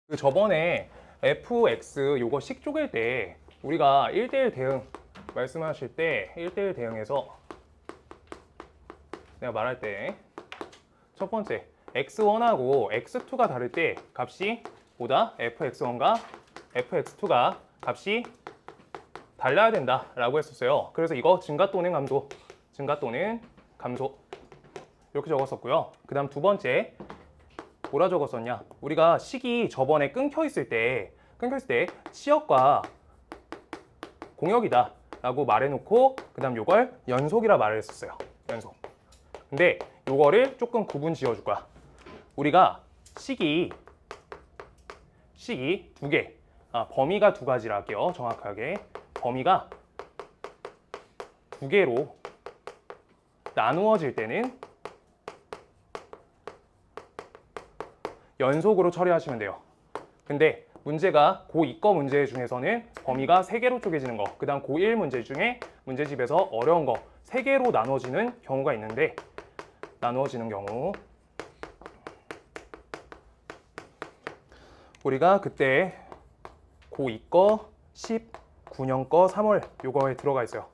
그 저번에 fx 요거 식 쪼갤 때 우리가 1대1 대응 말씀하실 때 1대1 대응에서 내가 말할 때 첫 번째 x1하고 x2가 다를 때 값이 보다 fx1과 fx2가 값이 달라야 된다 라고 했었어요. 그래서 이거 증가 또는 감소, 증가 또는 감소 이렇게 적었었고요. 그 다음 두 번째 뭐라 적었었냐, 우리가 식이 저번에 끊겨 있을 때 치역과 공역이다 라고 말해놓고 그 다음 요걸 연속이라 말을 했었어요. 연속. 근데 요거를 조금 구분 지어줄 거야. 우리가 식이 두 개, 범위가 두 가지라 할게요. 정확하게 범위가 두 개로 나누어질 때는 연속으로 처리하시면 돼요. 근데 문제가 고2 거 문제 중에서는 범위가 3개로 쪼개지는 거, 그 다음 고1 문제 중에 문제집에서 어려운 거 3개로 나눠지는 경우가 있는데, 나누어지는 경우 우리가 그때 고2 거 19년 거 3월 요거에 들어가 있어요.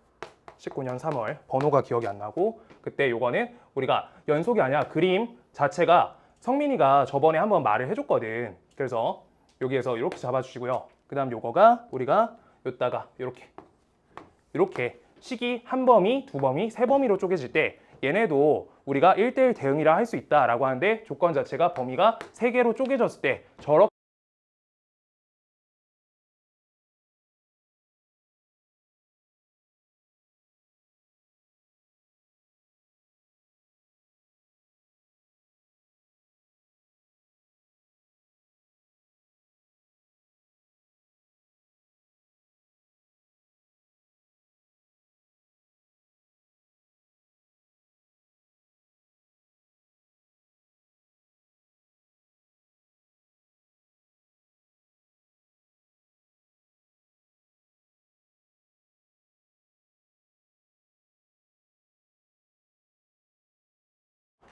19년 3월 번호가 기억이 안 나고, 그때 요거는 우리가 연속이 아니라 그림 자체가 성민이가 저번에 한번 말을 해줬거든. 그래서 여기에서 이렇게 잡아주시고요. 그 다음 요거가 우리가 요따가 이렇게 식이 한 범위, 두 범위, 세 범위로 쪼개질 때 얘네도 우리가 1대1 대응이라 할 수 있다라고 하는데, 조건 자체가 범위가 3개로 쪼개졌을 때 저렇게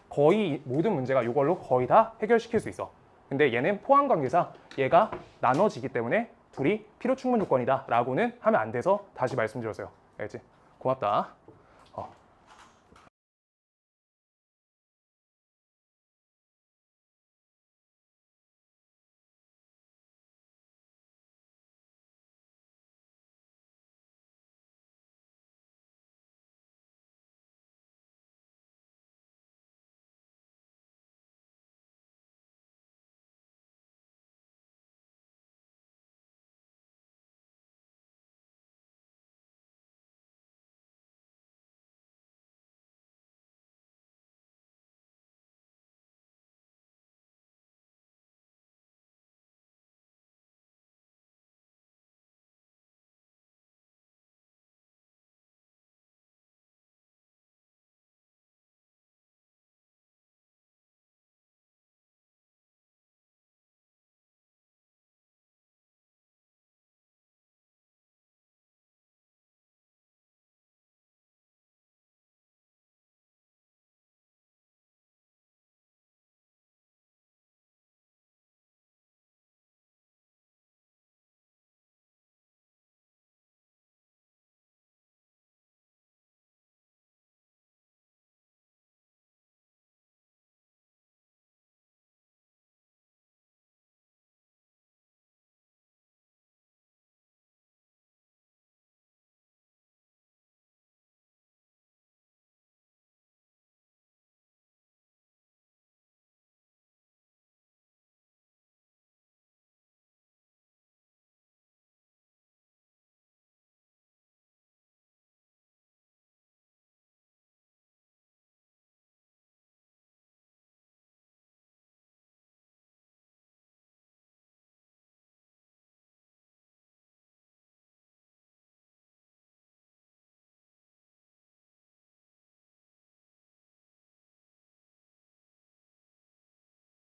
거의 모든 문제가 이걸로 거의 다 해결시킬 수 있어. 근데 얘는 포함 관계상 얘가 나눠지기 때문에 둘이 필요 충분 조건이다 라고는 하면 안 돼서 다시 말씀드렸어요. 알겠지? 고맙다.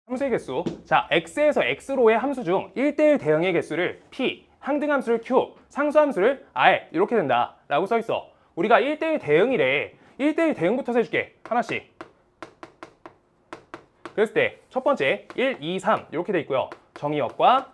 함수의 개수. 자, x에서 x로의 함수 중 1대1 대응의 개수를 p, 항등함수를 q, 상수함수를 r 이렇게 된다 라고 써 있어. 우리가 1대1 대응이래. 1대1 대응부터 세줄게. 하나씩. 그랬을 때 첫 번째 1, 2, 3 이렇게 돼 있고요. 정의역과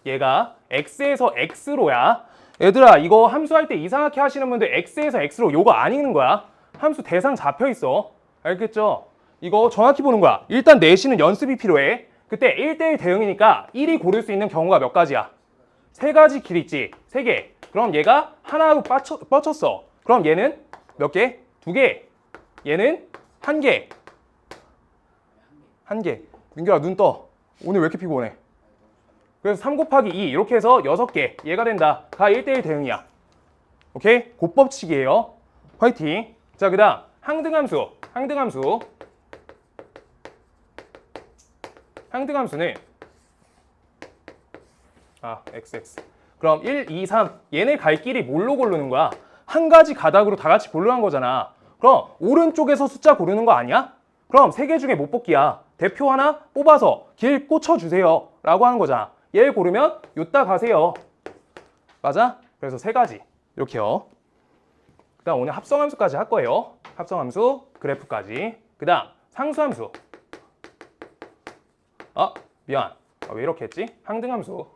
얘가 x에서 x로야. 얘들아 이거 함수할 때 이상하게 하시는 분들 x에서 x로 요거 안 읽는 거야. 함수 대상 잡혀 있어. 알겠죠? 이거 정확히 보는 거야. 일단 내신은 연습이 필요해. 그때 1대1 대응이니까 1이 고를 수 있는 경우가 몇 가지야? 3가지 길 있지. 3개. 그럼 얘가 하나로 뻗쳤어. 그럼 얘는 몇 개? 2개. 얘는 1개. 1개. 민규야 눈 떠. 오늘 왜 이렇게 피곤해? 그래서 3 곱하기 2 이렇게 해서 6개. 얘가 된다. 다 1대1 대응이야. 오케이? 곱법칙이에요. 화이팅. 자, 그 다음 항등함수. 항등함수는 XX. 그럼 1, 2, 3 얘네 갈 길이 뭘로 고르는 거야? 한 가지 가닥으로 다 같이 고르는 거잖아. 그럼 오른쪽에서 숫자 고르는 거 아니야? 그럼 3개 중에 못 뽑기야. 대표 하나 뽑아서 길 꽂혀주세요 라고 하는 거잖아. 얘 고르면 요따 가세요. 맞아? 그래서 3가지 이렇게요. 그 다음 오늘 합성함수까지 할 거예요. 합성함수, 그래프까지. 그 다음 상수함수. 미안. 왜 이렇게 했지? 항등함수.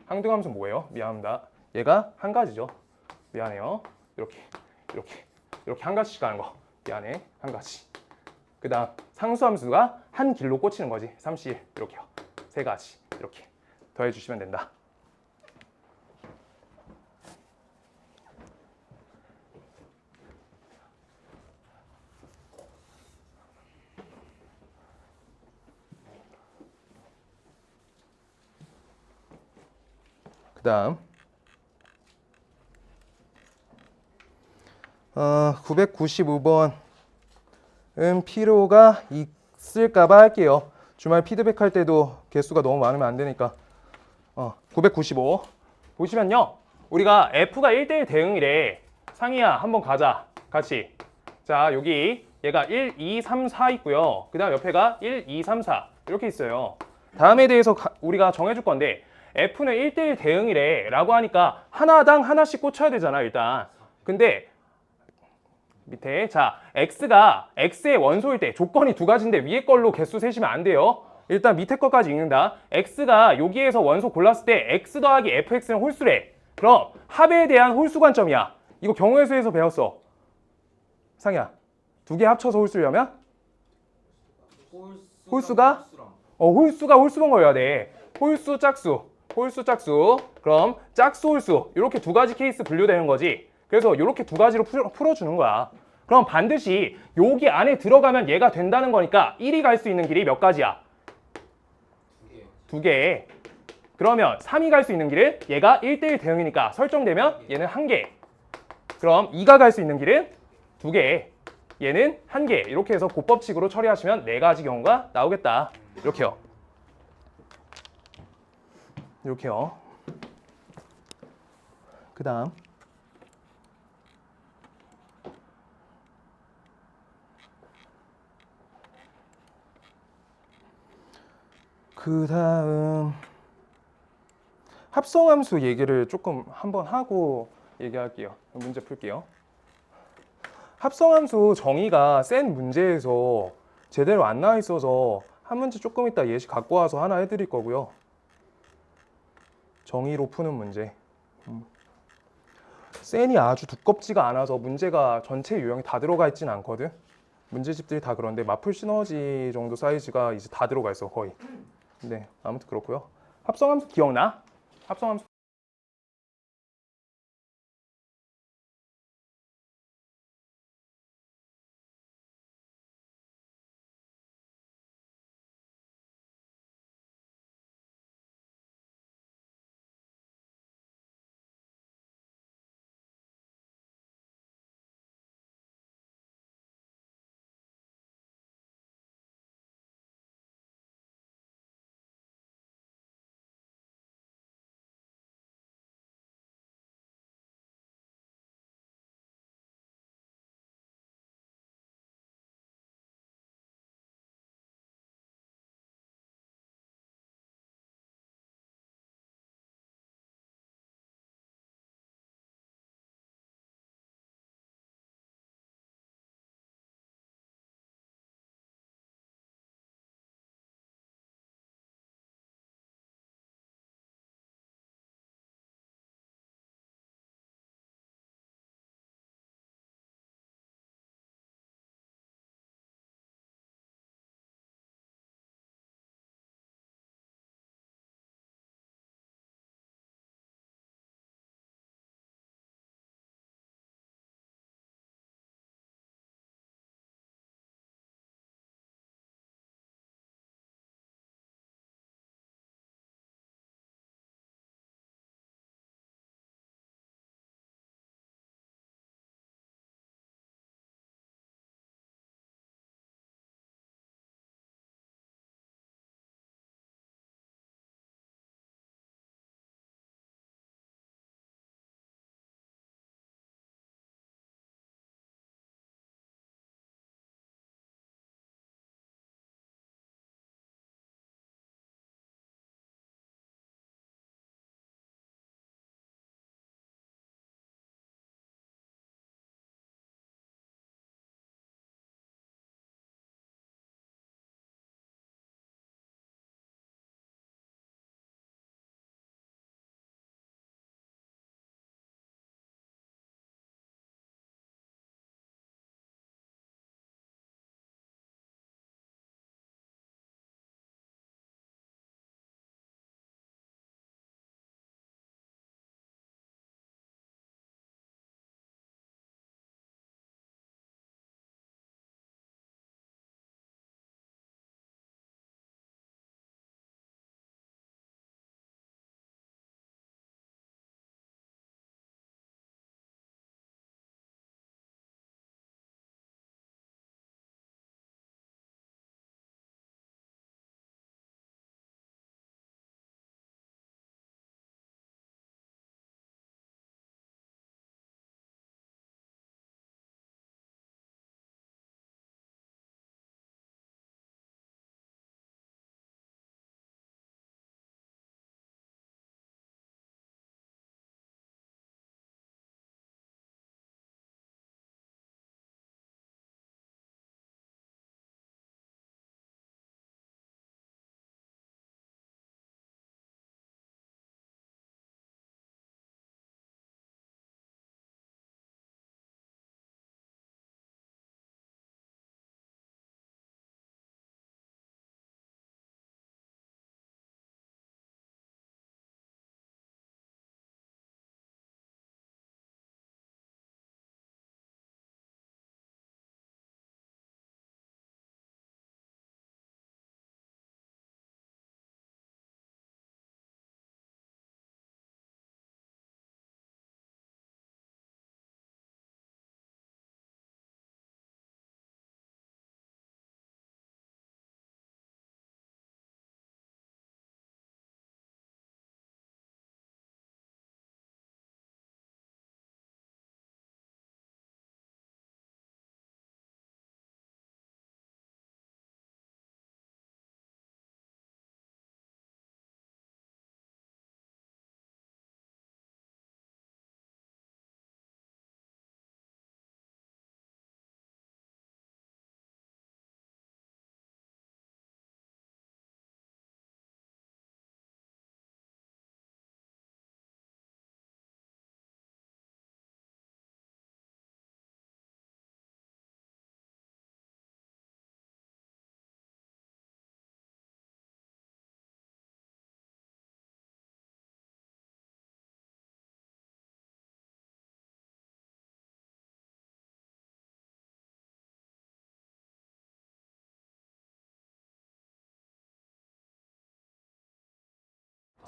항등함수 뭐예요? 미안합니다. 얘가 한 가지죠. 미안해요. 이렇게 한 가지씩 가는 거. 미안해. 한 가지. 그 다음 상수함수가 한 길로 꽂히는 거지. 3C 이렇게요. 3가지 이렇게 더해주시면 된다. 그 다음 995번은 필요가 있을까봐 할게요. 주말 피드백 할 때도 개수가 너무 많으면 안 되니까 995 보시면요. 우리가 F가 1대1 대응이래. 상희야 한번 가자. 같이. 자 여기 얘가 1, 2, 3, 4 있고요. 그 다음 옆에가 1, 2, 3, 4 이렇게 있어요. 다음에 대해서 우리가 정해줄 건데 F는 1대1 대응이래 라고 하니까 하나당 하나씩 꽂혀야 되잖아 일단. 근데 밑에 자 X가 X의 원소일 때 조건이 2가지인데 위에 걸로 개수 세시면 안 돼요. 일단 밑에 것까지 읽는다. X가 여기에서 원소 골랐을 때 X 더하기 FX는 홀수래. 그럼 합에 대한 홀수 관점이야. 이거 경우의 수에서 배웠어. 상이야 2개 합쳐서 홀수려면 홀수가 홀수가 홀수번거여야 돼. 홀수 짝수. 그럼 짝수 홀수 이렇게 2가지 케이스 분류되는 거지. 그래서 이렇게 2가지로 풀어주는 거야. 그럼 반드시 여기 안에 들어가면 얘가 된다는 거니까 1이 갈 수 있는 길이 몇 가지야? 2개. 그러면 3이 갈 수 있는 길은 얘가 1대1 대응이니까 설정되면 얘는 1개. 그럼 2가 갈 수 있는 길은 2개. 얘는 1개. 이렇게 해서 곱법칙으로 처리하시면 4가지 경우가 나오겠다. 이렇게요. 이렇게요. 그 다음 합성함수 얘기를 조금 한번 하고 얘기할게요. 문제 풀게요. 합성함수 정의가 센 문제에서 제대로 안 나와 있어서 한 문제 조금 이따 예시 갖고 와서 하나 해드릴 거고요. 정의로 푸는 문제. 센이 아주 두껍지가 않아서 문제가 전체 유형이 다 들어가 있진 않거든. 문제집들이 다 그런데 마플 시너지 정도 사이즈가 이제 다 들어가 있어 거의. 네, 아무튼 그렇고요. 합성함수 기억나? 합성함수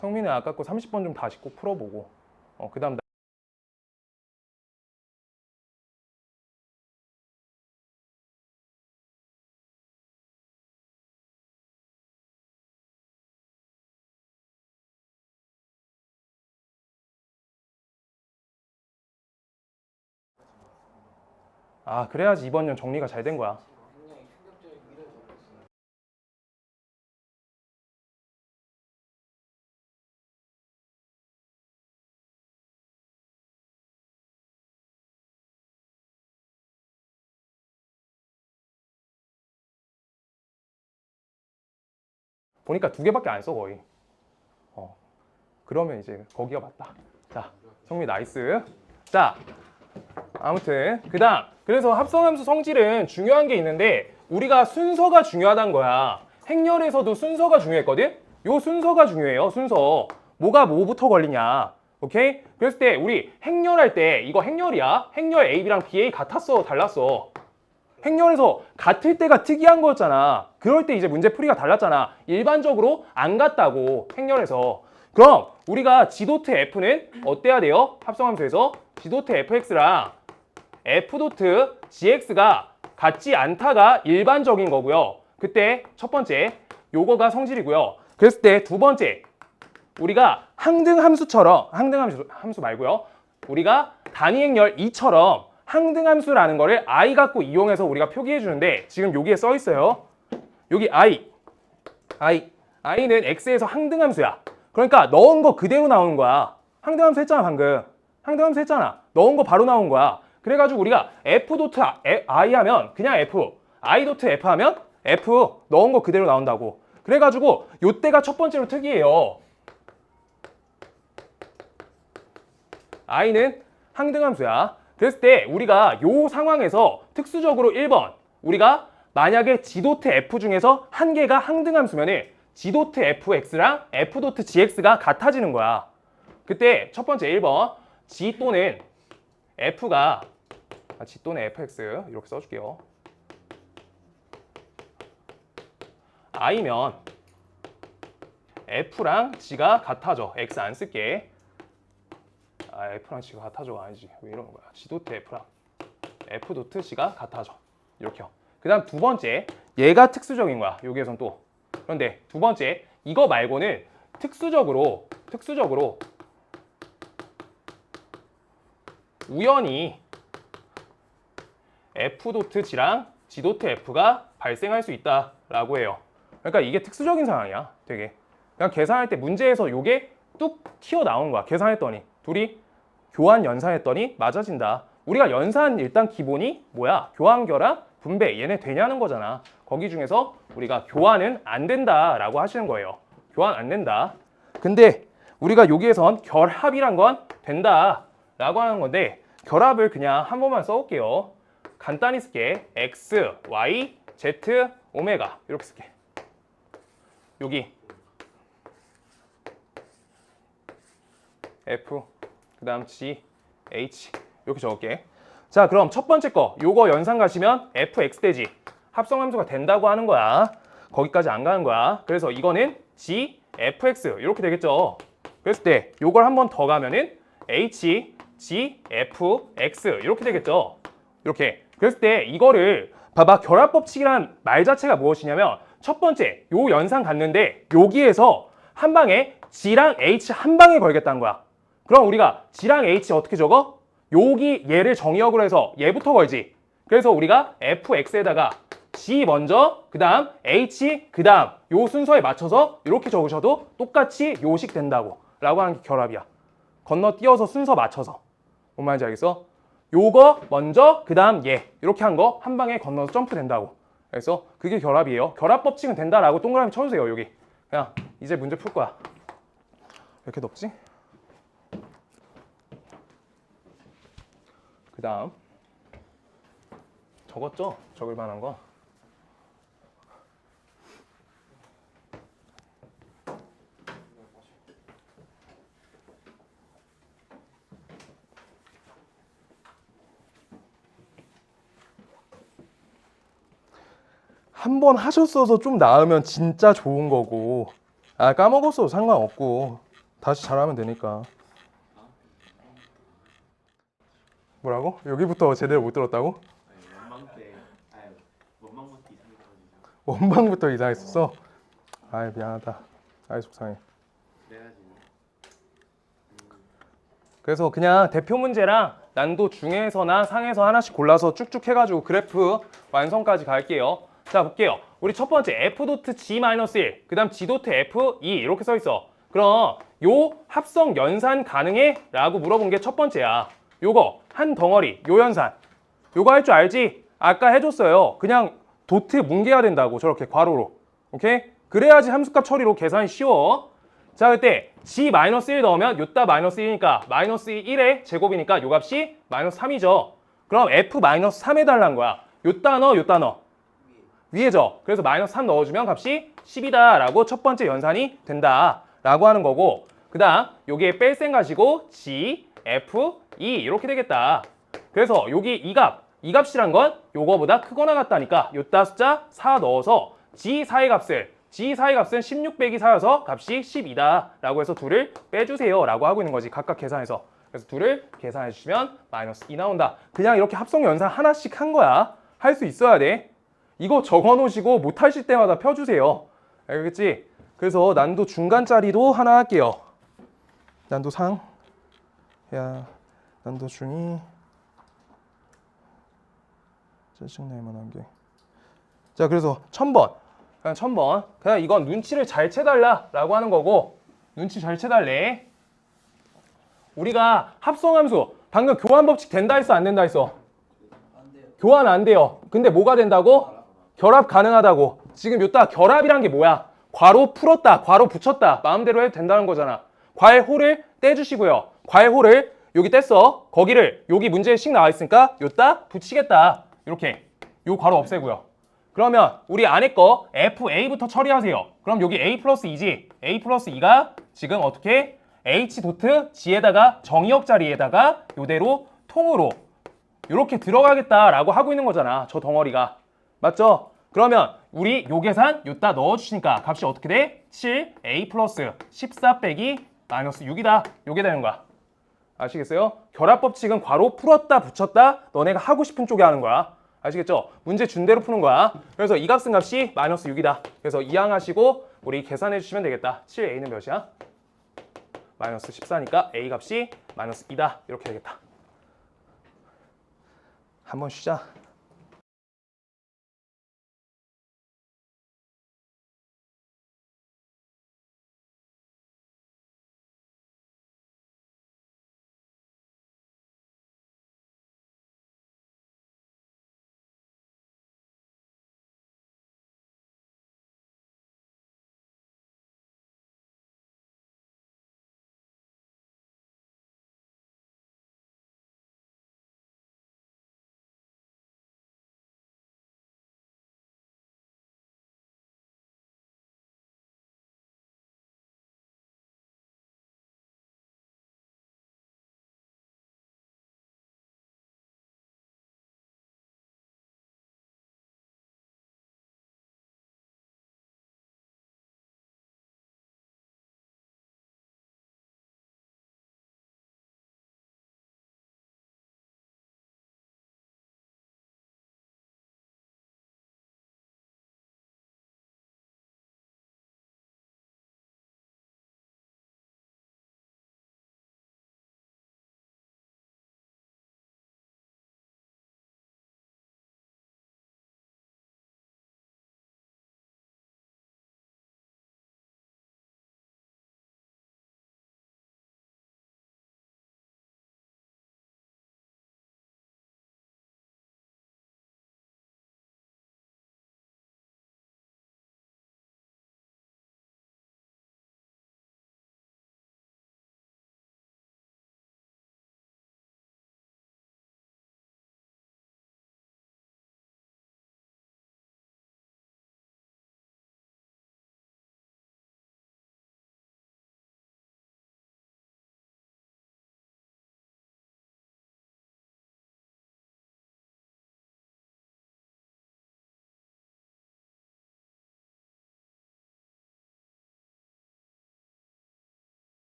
성민은 아까 거 30번 좀 다시 꼭 풀어보고 그 다음 그래야지 이번 년 정리가 잘 된 거야. 보니까 2개밖에 안 써 거의. 그러면 이제 거기가 맞다. 자, 성민 나이스. 자, 아무튼 그다음 그래서 합성함수 성질은 중요한 게 있는데 우리가 순서가 중요하다는 거야. 행렬에서도 순서가 중요했거든. 요 순서가 중요해요. 순서. 뭐가 뭐부터 걸리냐. 오케이? 그랬을 때 우리 행렬할 때 이거 행렬이야. 행렬 AB랑 BA 같았어, 달랐어. 행렬에서 같을 때가 특이한 거였잖아. 그럴 때 이제 문제 풀이가 달랐잖아. 일반적으로 안 같다고 행렬에서. 그럼 우리가 G도트 F는 어때야 돼요? 합성함수에서 G도트 FX랑 F도트 GX가 같지 않다가 일반적인 거고요. 그때 첫 번째 요거가 성질이고요. 그랬을 때 두 번째 우리가 항등함수처럼 항등함수 말고요. 우리가 단위행렬 2처럼 항등함수라는 거를 I 갖고 이용해서 우리가 표기해 주는데 지금 여기에 써 있어요. 여기 I는 X에서 항등함수야. 그러니까 넣은 거 그대로 나오는 거야. 항등함수 했잖아 방금. 항등함수 했잖아. 넣은 거 바로 나온 거야. 그래가지고 우리가 F 도트 I 하면 그냥 F, I 도트 F 하면 F 넣은 거 그대로 나온다고. 그래가지고 요때가 첫 번째로 특이해요. I는 항등함수야. 그랬을 때 우리가 요 상황에서 특수적으로 1번 우리가 만약에 G도트 F 중에서 한 개가 항등함수면은 G도트 FX랑 F도트 GX가 같아지는 거야. 그때 첫 번째 1번 G 또는 F가 G 또는 FX 이렇게 써줄게요. I면 F랑 G가 같아져. X 안 쓸게. F랑 G가 같아져가 아니지. 왜 이러는 거야. G도트 F랑 F도트 G가 같아져. 이렇게요. 그 다음 두 번째 얘가 특수적인 거야. 여기에선 또. 그런데 두 번째 이거 말고는 특수적으로 우연히 F도트 G랑 G도트 F가 발생할 수 있다라고 해요. 그러니까 이게 특수적인 상황이야. 되게. 그냥 계산할 때 문제에서 이게 뚝 튀어나온 거야. 계산했더니 둘이 교환 연산했더니 맞아진다. 우리가 연산 일단 기본이 뭐야? 교환, 결합, 분배 얘네 되냐는 거잖아. 거기 중에서 우리가 교환은 안 된다라고 하시는 거예요. 교환 안 된다. 근데 우리가 여기에선 결합이란 건 된다라고 하는 건데 결합을 그냥 한 번만 써볼게요. 간단히 쓸게. X, Y, Z, 오메가 이렇게 쓸게. 여기 F 그 다음 G, H 이렇게 적을게. 자 그럼 첫 번째 거 요거 연산 가시면 FX 되지. 합성함수가 된다고 하는 거야. 거기까지 안 가는 거야. 그래서 이거는 G, FX 이렇게 되겠죠. 그랬을 때 요걸 한 번 더 가면은 H, G, F, X 이렇게 되겠죠. 이렇게. 그랬을 때 이거를 봐봐. 결합법칙이란 말 자체가 무엇이냐면 첫 번째 요 연산 갔는데 여기에서 한 방에 G랑 H 한 방에 걸겠다는 거야. 그럼 우리가 G랑 H 어떻게 적어? 여기 얘를 정의역으로 해서 얘부터 걸지. 그래서 우리가 FX에다가 G 먼저, 그 다음 H, 그 다음 요 순서에 맞춰서 이렇게 적으셔도 똑같이 요식 된다고 라고 하는 게 결합이야. 건너뛰어서 순서 맞춰서. 뭔 말인지 알겠어? 요거 먼저, 그 다음 얘 이렇게 한 거 한 방에 건너서 점프 된다고. 그래서 그게 결합이에요. 결합법칙은 된다라고 동그라미 쳐주세요. 여기. 그냥 이제 문제 풀 거야. 왜 이렇게 덥지? 그 다음 적었죠? 적을 만한 거. 한 번 하셨어서 좀 나으면 진짜 좋은 거고 까먹었어도 상관없고 다시 잘하면 되니까. 뭐라고? 여기부터 제대로 못 들었다고? 원망 때, 원망부터 이상해가지고. 원방부터 이상했었어? 아이 미안하다. 아이 속상해. 그래가지고. 그래서 그냥 대표 문제랑 난도 중에서나 상에서 하나씩 골라서 쭉쭉 해가지고 그래프 완성까지 갈게요. 자 볼게요. 우리 첫 번째 F.G-1, 그 다음 G.F2 이렇게 써 있어. 그럼 요 합성 연산 가능해? 라고 물어본 게 첫 번째야. 요거 한 덩어리 요 연산 요거 할 줄 알지? 아까 해줬어요. 그냥 도트 뭉개야 된다고 저렇게 괄호로. 오케이? 그래야지 함수값 처리로 계산이 쉬워. 자 그때 G-1 넣으면 요따 -1이니까 -1의 제곱이니까 요 값이 -3이죠. 그럼 F-3 해달라는 거야. 요따 넣어 요따 넣어. 위에죠. 그래서 -3 넣어주면 값이 10이다 라고 첫 번째 연산이 된다 라고 하는 거고, 그 다음 여기에 뺄셈 가지고 G, F, E 이렇게 되겠다. 그래서 여기 이 값이란 건 요거보다 크거나 같다니까 요따 숫자 4 넣어서 G4의 값은 16 빼기 4여서 값이 12다 라고 해서 2를 빼주세요 라고 하고 있는 거지. 각각 계산해서. 그래서 2를 계산해 주시면 -2 나온다. 그냥 이렇게 합성 연산 하나씩 한 거야. 할 수 있어야 돼. 이거 적어 놓으시고 못 하실 때마다 펴주세요. 알겠지? 그래서 난도 중간짜리도 하나 할게요. 난도 상. 야, 난도 중이. 짜증날 만한 게. 자, 그래서 1000번. 그냥 1000번. 그냥 이건 눈치를 잘 채달라라고 하는 거고, 눈치 잘 채달래. 우리가 합성함수 방금 교환 법칙 된다 했어 안 된다 했어? 안 돼요. 교환 안 돼요. 근데 뭐가 된다고? 결합 가능하다고. 지금 요따 결합이란 게 뭐야? 괄호 풀었다, 괄호 붙였다. 마음대로 해도 된다는 거잖아. 괄호를 떼주시고요. 괄호를 여기 뗐어. 거기를 여기 문제에 씩 나와 있으니까 요따 붙이겠다. 이렇게. 요 괄호 없애고요. 그러면 우리 안에 거 FA부터 처리하세요. 그럼 여기 A 플러스 2지. A 플러스 2가 지금 어떻게? H 도트 G에다가 정의역 자리에다가 요대로 통으로 이렇게 들어가겠다라고 하고 있는 거잖아. 저 덩어리가. 맞죠? 그러면 우리 요 계산 요따 넣어주시니까 값이 어떻게 돼? 7 A 플러스 14 빼기 마이너스 6이다. 요게 되는 거야. 아시겠어요? 결합법칙은 괄호 풀었다 붙였다 너네가 하고 싶은 쪽에 하는 거야. 아시겠죠? 문제 준 대로 푸는 거야. 그래서 이 값은 값이 마이너스 6이다. 그래서 이항하시고 우리 계산해 주시면 되겠다. 7A는 몇이야? 마이너스 14니까 A 값이 마이너스 2다. 이렇게 되겠다. 한번 쉬자.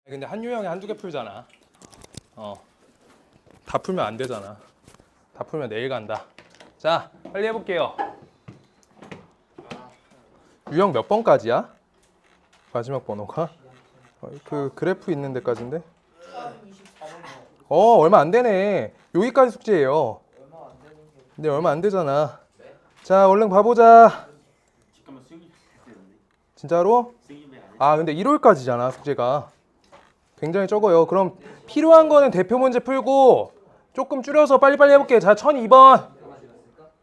근데 한 유형에 한두 개 풀잖아. 다 풀면 안 되잖아. 다 풀면 내일 간다. 자, 빨리 해볼게요. 유형 몇 번까지야? 마지막 번호가? 그 그래프 있는 데까지인데? 얼마 안 되네. 여기까지 숙제예요. 근데 얼마 안 되잖아. 자, 얼른 봐보자. 잠깐만 수영이 되는데. 진짜로? 수영이 왜안 해? 아, 근데 1월까지잖아, 숙제가. 굉장히 적어요. 그럼 필요한 거는 대표 문제 풀고 조금 줄여서 빨리빨리 해볼게. 자, 1002번.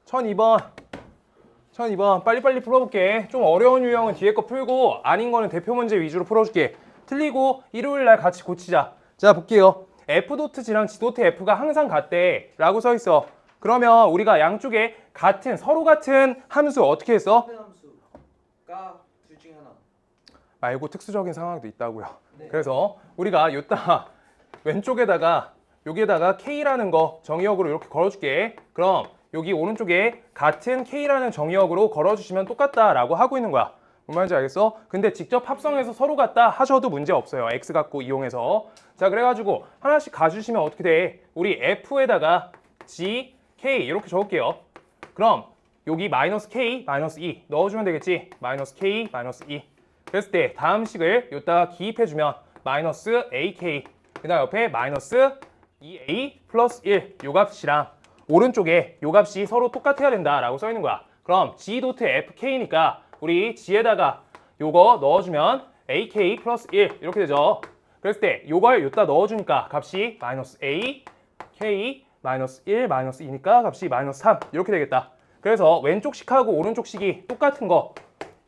1002번. 빨리빨리 풀어볼게. 좀 어려운 유형은 뒤에 거 풀고 아닌 거는 대표 문제 위주로 풀어줄게. 틀리고 일요일 날 같이 고치자. 자, 볼게요. F.G랑 G.F가 항상 같대 라고 써 있어. 그러면 우리가 양쪽에 서로 같은 함수 어떻게 했어? 함수가 둘 중에 하나. 말고 특수적인 상황도 있다고요. 그래서 우리가 요따 왼쪽에다가 여기에다가 K라는 거 정의역으로 이렇게 걸어줄게. 그럼 여기 오른쪽에 같은 K라는 정의역으로 걸어주시면 똑같다라고 하고 있는 거야. 뭔 말인지 알겠어? 근데 직접 합성해서 서로 같다 하셔도 문제 없어요. X 갖고 이용해서. 자, 그래가지고 하나씩 가주시면 어떻게 돼? 우리 F에다가 G, K 이렇게 적을게요. 그럼 여기 마이너스 K, 마이너스 2 넣어주면 되겠지? 마이너스 K, 마이너스 2. 그랬을 때 다음 식을 여기다가 기입해주면 마이너스 AK 그 다음 옆에 마이너스 2A 플러스 1 요 값이랑 오른쪽에 요 값이 서로 똑같아야 된다라고 써 있는 거야. 그럼 G.FK니까 우리 G에다가 요거 넣어주면 AK 플러스 1 이렇게 되죠. 그랬을 때 요걸 여기다 넣어주니까 값이 마이너스 A, K, 마이너스 1, 마이너스 2니까 값이 마이너스 3 이렇게 되겠다. 그래서 왼쪽 식하고 오른쪽 식이 똑같은 거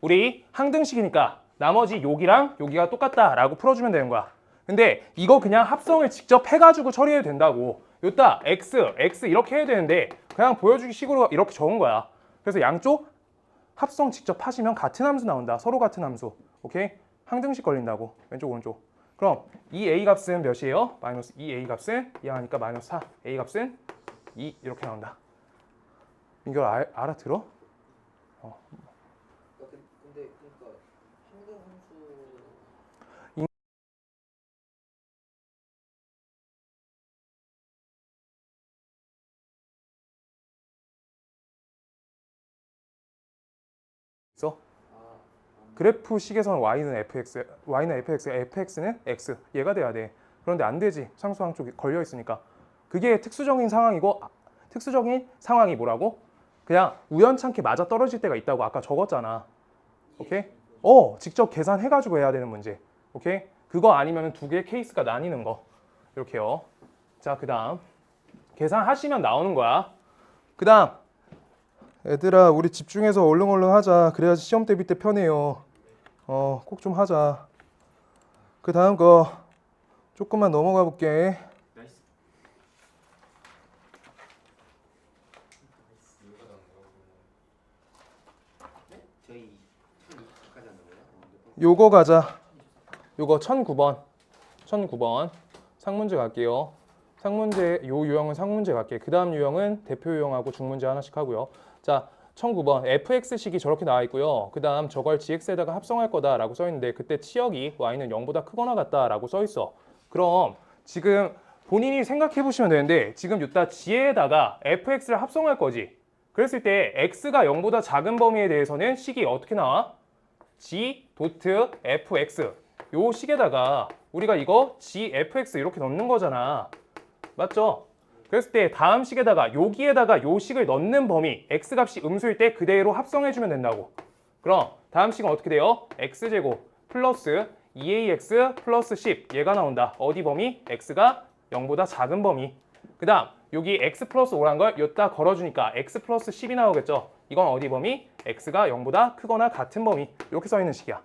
우리 항등식이니까 나머지 여기랑 여기가 똑같다라고 풀어주면 되는 거야. 근데 이거 그냥 합성을 직접 해가지고 처리해도 된다고. 여기다 x 이렇게 해야 되는데 그냥 보여주기 식으로 이렇게 적은 거야. 그래서 양쪽 합성 직접 하시면 같은 함수 나온다. 서로 같은 함수. 오케이? 항등식 걸린다고. 왼쪽 오른쪽. 그럼 이 a 값은 몇이에요? 마이너스 2a 값은 이항하니까 마이너스 4. a 값은 2 이렇게 나온다. 이걸 알아들어? 근데 그러니까 항등 함수 있어? 그래프 식에서는 y는 fx, fx는 x 얘가 돼야 돼. 그런데 안 되지. 상수항 쪽에 걸려 있으니까. 그게 특수적인 상황이고 특수적인 상황이 뭐라고? 그냥 우연찮게 맞아 떨어질 때가 있다고 아까 적었잖아. 오케이? 직접 계산해가지고 해야 되는 문제. 오케이? 그거 아니면 두 개의 케이스가 나뉘는 거. 이렇게요. 자, 그 다음 계산하시면 나오는 거야. 그 다음 애들아, 우리 집중해서 얼른 하자. 그래야지 시험 대비 때 편해요. 꼭 좀 하자. 그 다음 거 조금만 넘어가 볼게. 나이스. 네? 저희 1020까지 하는 거예요? 요거 가자. 요거 1009번 상문제 갈게요. 상문제 요 유형은 상문제 갈게. 그 다음 유형은 대표 유형하고 중문제 하나씩 하고요. 자, 1009번 fx식이 저렇게 나와 있고요. 그 다음 저걸 gx에다가 합성할 거다라고 써 있는데 그때 치역이 y는 0보다 크거나 같다라고 써 있어. 그럼 지금 본인이 생각해 보시면 되는데 지금 이따 g에다가 fx를 합성할 거지. 그랬을 때 x가 0보다 작은 범위에 대해서는 식이 어떻게 나와? g.fx 요 식에다가 우리가 이거 gfx 이렇게 넣는 거잖아. 맞죠? 그랬을 때 다음 식에다가 여기에다가 요 식을 넣는 범위 x값이 음수일 때 그대로 합성해주면 된다고. 그럼 다음 식은 어떻게 돼요? x제곱 플러스 2ax 플러스 10 얘가 나온다. 어디 범위? x가 0보다 작은 범위. 그 다음 여기 x 플러스 5란 걸 여기다 걸어주니까 x 플러스 10이 나오겠죠? 이건 어디 범위? x가 0보다 크거나 같은 범위. 이렇게 써 있는 식이야.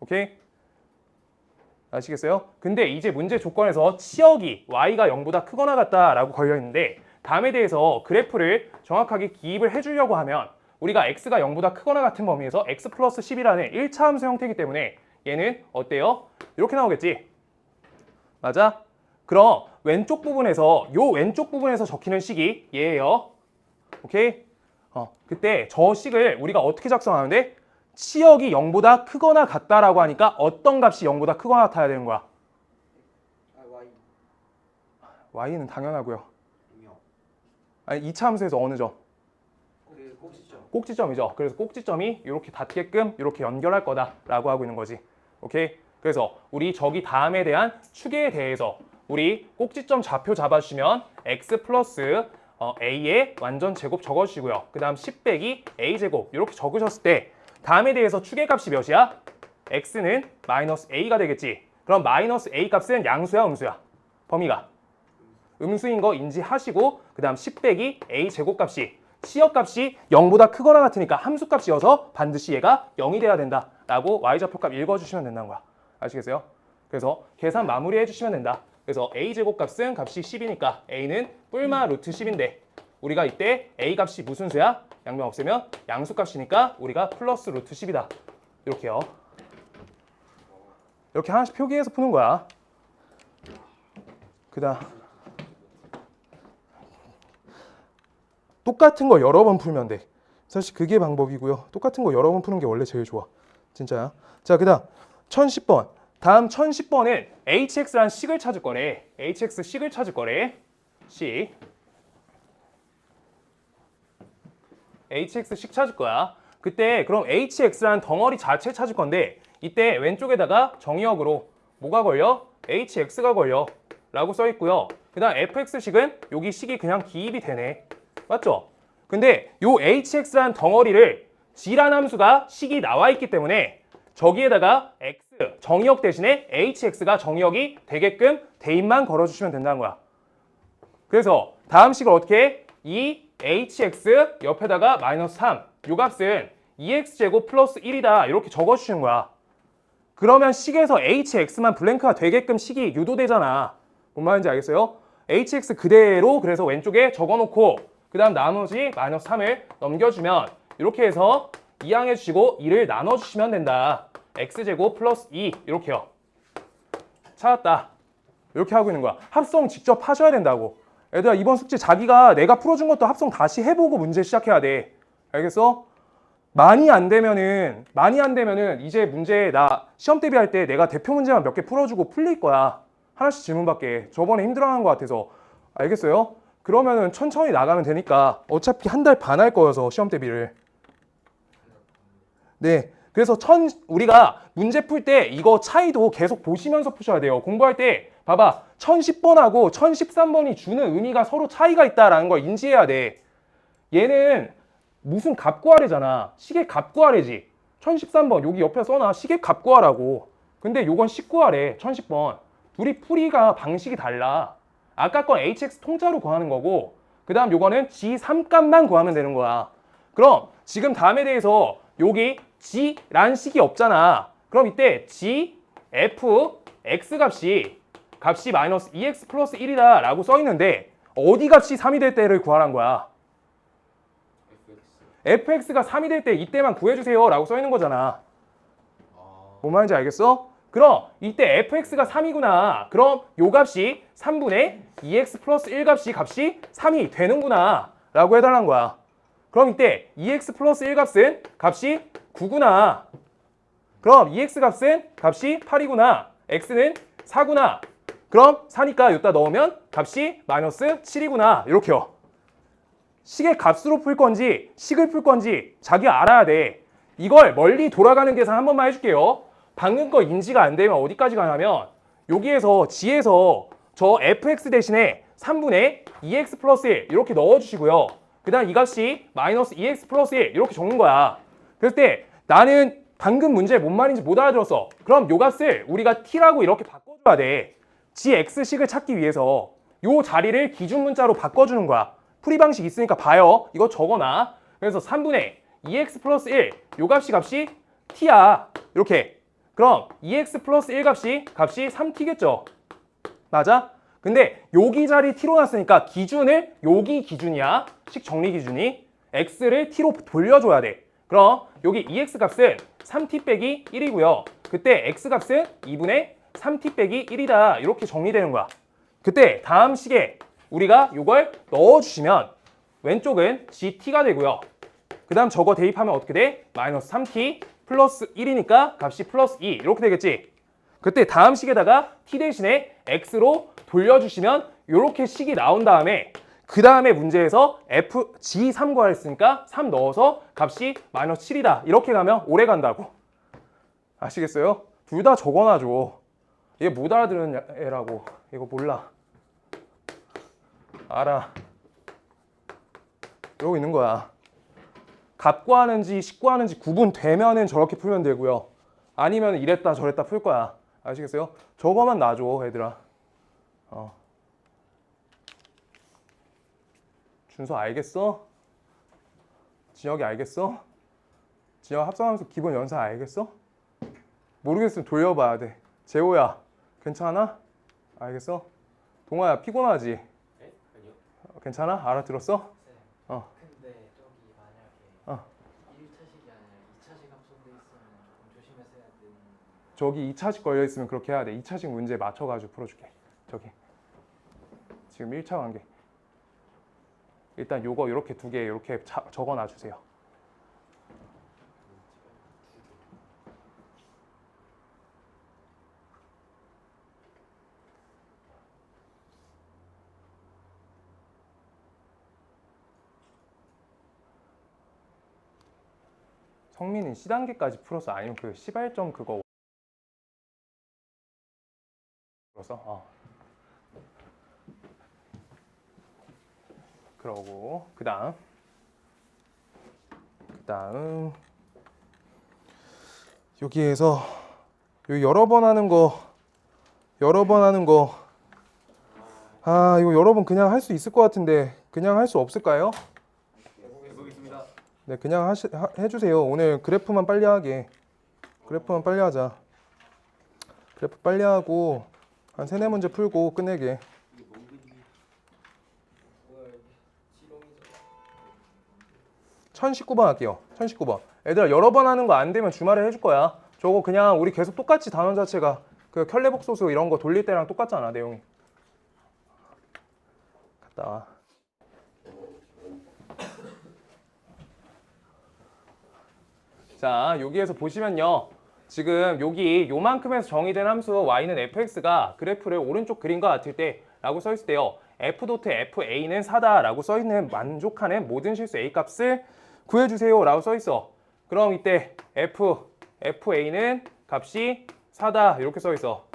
오케이? 아시겠어요? 근데 이제 문제 조건에서 치역이 y가 0보다 크거나 같다라고 걸려 있는데 다음에 대해서 그래프를 정확하게 기입을 해주려고 하면 우리가 x가 0보다 크거나 같은 범위에서 x 플러스 10이라는 1차 함수 형태이기 때문에 얘는 어때요? 이렇게 나오겠지? 맞아? 그럼 왼쪽 부분에서 왼쪽 부분에서 적히는 식이 얘예요. 오케이? 그때 저 식을 우리가 어떻게 작성하는데 치역이 0보다 크거나 같다라고 하니까 어떤 값이 0보다 크거나 같아야 되는 거야? y는 당연하고요. 명. 아니 2차 함수에서 어느 점? 그 꼭지점. 꼭지점이죠. 그래서 꼭지점이 이렇게 닿게끔 이렇게 연결할 거다라고 하고 있는 거지. 오케이? 그래서 우리 저기 다음에 대한 추계에 대해서 우리 꼭지점 좌표 잡아주시면 x 플러스 a의 완전 제곱 적어주시고요. 그 다음 10 빼기 a 제곱 이렇게 적으셨을 때 다음에 대해서 추계값이 몇이야? x는 마이너스 a가 되겠지. 그럼 마이너스 a 값은 양수야 음수야? 범위가 음수인 거 인지하시고 그 다음 10 빼기 a 제곱값이 시역값이 0보다 크거나 같으니까 함수값이어서 반드시 얘가 0이 돼야 된다라고 y좌표값 읽어주시면 된다는 거야. 아시겠어요? 그래서 계산 마무리해 주시면 된다. 그래서 a 제곱값은 값이 10이니까 a는 뿔마 루트 10인데 우리가 이때 a 값이 무슨 수야? 양변 없애면 양수값이니까 우리가 플러스 루트 10이다. 이렇게요. 이렇게 하나씩 표기해서 푸는 거야. 그 다음 똑같은 거 여러 번 풀면 돼. 사실 그게 방법이고요. 똑같은 거 여러 번 푸는 게 원래 제일 좋아. 진짜야. 자, 그 다음 1010번. 다음 1010번은 hx라는 식을 찾을 거래. hx 식을 찾을 거래. 식. hx 식 찾을 거야. 그때 그럼 hx라는 덩어리 자체 찾을 건데 이때 왼쪽에다가 정의역으로 뭐가 걸려? hx가 걸려. 라고 써 있고요. 그 다음 fx식은 여기 식이 그냥 기입이 되네. 맞죠? 근데 요 hx라는 덩어리를 g라는 함수가 식이 나와 있기 때문에 저기에다가 x 정의역 대신에 hx가 정의역이 되게끔 대입만 걸어주시면 된다는 거야. 그래서 다음 식을 어떻게 해? 이 hx 옆에다가 마이너스 3 요 값은 2x제곱 플러스 1이다 이렇게 적어주시는 거야. 그러면 식에서 hx만 블랭크가 되게끔 식이 유도되잖아. 뭔 말인지 알겠어요? hx 그대로 그래서 왼쪽에 적어놓고 그 다음 나머지 마이너스 3을 넘겨주면 이렇게 해서 이항해 주시고 2를 나눠주시면 된다. x제곱 플러스 2 이렇게요. 찾았다. 이렇게 하고 있는 거야. 합성 직접 하셔야 된다고. 얘들아 이번 숙제 자기가 내가 풀어준 것도 합성 다시 해보고 문제 시작해야 돼. 알겠어? 많이 안 되면은 이제 문제 나 시험 대비할 때 내가 대표 문제만 몇 개 풀어주고 풀릴 거야. 하나씩 질문 받게. 저번에 힘들어하는 것 같아서. 알겠어요? 그러면은 천천히 나가면 되니까 어차피 한 달 반 할 거여서 시험 대비를. 네. 그래서 우리가 문제 풀 때 이거 차이도 계속 보시면서 푸셔야 돼요. 공부할 때 봐봐. 1010번하고 1013번이 주는 의미가 서로 차이가 있다라는 걸 인지해야 돼. 얘는 무슨 값 구하래잖아. 식의 값 구하래지. 1013번 여기 옆에 써놔. 식의 값 구하라고. 근데 요건 식 구하래. 1010번. 둘이 풀이가 방식이 달라. 아까 건 hx 통짜로 구하는 거고 그 다음 요거는 g3 값만 구하면 되는 거야. 그럼 지금 다음에 대해서 여기 g라는 식이 없잖아. 그럼 이때 g, f, x 값이 마이너스 2x 플러스 1이다 라고 써 있는데 어디 값이 3이 될 때를 구하란 거야. fx가 3이 될 때 이때만 구해주세요 라고 써 있는 거잖아. 뭔 말인지 알겠어? 그럼 이때 fx가 3이구나. 그럼 요 값이 3분의 2x 플러스 1 값이 3이 되는구나 라고 해달라는 거야. 그럼 이때 2x 플러스 1 값이 9구나. 그럼 2x 값이 8이구나. x는 4구나. 그럼 4니까 여기다 넣으면 값이 마이너스 7이구나. 이렇게요. 식의 값으로 풀 건지 식을 풀 건지 자기가 알아야 돼. 이걸 멀리 돌아가는 계산 한 번만 해줄게요. 방금 거 인지가 안 되면 어디까지 가냐면 여기에서 g에서 저 fx 대신에 3분의 2x 플러스 1 이렇게 넣어주시고요. 그 다음 이 값이 마이너스 2x 플러스 1 이렇게 적는 거야. 그럴 때 나는 방금 문제 뭔 말인지 못 알아들었어. 그럼 요 값을 우리가 t라고 이렇게 바꿔줘야 돼. gx식을 찾기 위해서 요 자리를 기준 문자로 바꿔주는 거야. 풀이 방식 있으니까 봐요. 이거 적어놔. 그래서 3분의 2x 플러스 1 요 값이 t야. 이렇게. 그럼 2x 플러스 1 값이 3t겠죠. 맞아? 근데 여기 자리 t로 놨으니까 기준을 여기 기준이야. 식 정리 기준이. x를 t로 돌려줘야 돼. 그럼 여기 2x 값은 3t 빼기 1이고요. 그때 x 값은 2분의 3t 빼기 1이다. 이렇게 정리되는 거야. 그때 다음 식에 우리가 이걸 넣어주시면 왼쪽은 gt가 되고요. 그 다음 저거 대입하면 어떻게 돼? 마이너스 3t 플러스 1이니까 값이 플러스 2 이렇게 되겠지. 그때 다음 식에다가 t 대신에 x로 돌려주시면 이렇게 식이 나온 다음에 그 다음에 문제에서 f g3 구하랬으니까 3 넣어서 값이 마이너스 7이다. 이렇게 가면 오래 간다고. 아시겠어요? 둘 다 적어놔줘. 얘 못 알아들은 애라고. 이거 몰라. 알아. 이러고 있는 거야. 값 구하는지 식 구하는지 구분되면은 저렇게 풀면 되고요. 아니면 이랬다 저랬다 풀 거야. 아시겠어요? 저거만 놔줘, 얘들아. 준서 알겠어? 진혁이 알겠어? 진혁 합성함수 기본 연산 알겠어? 모르겠으면 돌려봐야 돼. 재호야, 괜찮아? 알겠어? 동아야, 피곤하지? 네? 아니요. 괜찮아? 알아들었어? 네. 어. 근데 저기 만약에 어. 1차식이 아니라 2차식 합성돼 있으면 조금 조심해서 해야 되는. 저기 2차식 걸려있으면 그렇게 해야 돼. 2차식 문제 맞춰가지고 풀어줄게. 저기 지금 1차 관계. 일단 요거 이렇게 두 개 이렇게 적어놔주세요. 성민은 C단계까지 풀었어? 아니면 그 시발점 그거 풀었어? 그러고 그 다음 여기에서 여기 여러 번 하는 거 아 이거 여러분 그냥 할 수 있을 것 같은데 그냥 할 수 없을까요? 해보겠습니다. 네 그냥 해주세요. 오늘 그래프만 빨리 하게. 그래프만 빨리 하자. 그래프 빨리 하고 한 3-4문제 풀고 끝내게. 이게 뭔 그림이? 1019번 할게요. 1019번. 얘들아 여러 번 하는 거 안 되면 주말에 해줄 거야. 저거 그냥 우리 계속 똑같이 단원 자체가 그 켤레복소수 이런 거 돌릴 때랑 똑같잖아 내용이. 갔다 와. 자 여기에서 보시면요. 지금 여기 요만큼에서 정의된 함수 y는 fx가 그래프를 오른쪽 그림과 같을 때 라고 써 있을 때요. f.fa는 4다 라고 써 있는 만족하는 모든 실수 a 값을 구해주세요 라고 써 있어. 그럼 이때 fa는 값이 4다 이렇게 써 있어.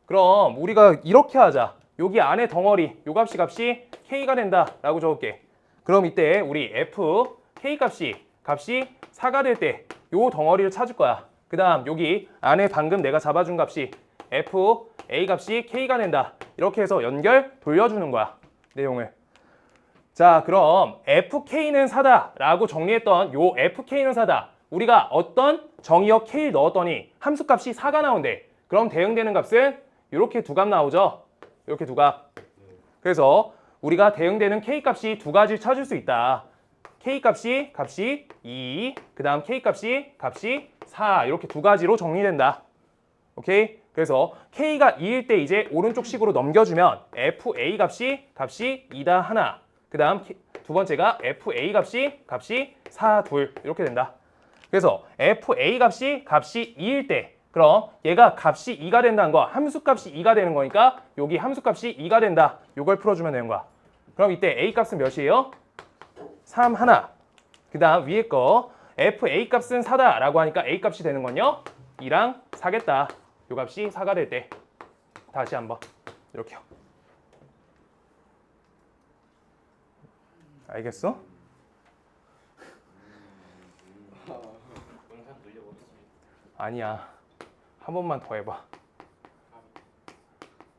그럼 우리가 이렇게 하자. 여기 안에 덩어리 요 값이 k가 된다 라고 적을게. 그럼 이때 우리 k 값이 4가 될 때 요 덩어리를 찾을 거야. 그 다음 여기 안에 방금 내가 잡아준 값이 fa 값이 k가 된다. 이렇게 해서 연결 돌려주는 거야. 내용을. 자 그럼 fk는 4다 라고 정리했던 요 fk는 4다. 우리가 어떤 정의역 k를 넣었더니 함수값이 4가 나온대. 그럼 대응되는 값은 이렇게 두 값 나오죠. 이렇게 두 값. 그래서 우리가 대응되는 k 값이 두 가지를 찾을 수 있다. k 값이 2, 그 다음 k 값이 4 이렇게 두 가지로 정리된다. 오케이? 그래서 k가 2일 때 이제 오른쪽 식으로 넘겨주면 fa 값이 2다 하나. 그 다음 두 번째가 fa 값이 4, 2 이렇게 된다. 그래서 fa 값이 2일 때 그럼 얘가 값이 2가 된다는 거 함수 값이 2가 되는 거니까 여기 함수 값이 2가 된다. 요걸 풀어주면 되는 거야. 그럼 이때 a 값은 몇이에요? 3 하나. 그 다음 위에 거 fa 값은 4다 라고 하니까 a 값이 되는 건요 2랑 4겠다. 요 값이 4가 될 때 다시 한번 이렇게요. 알겠어? 영상 돌려보겠습니다. 아니야. 한 번만 더 해봐.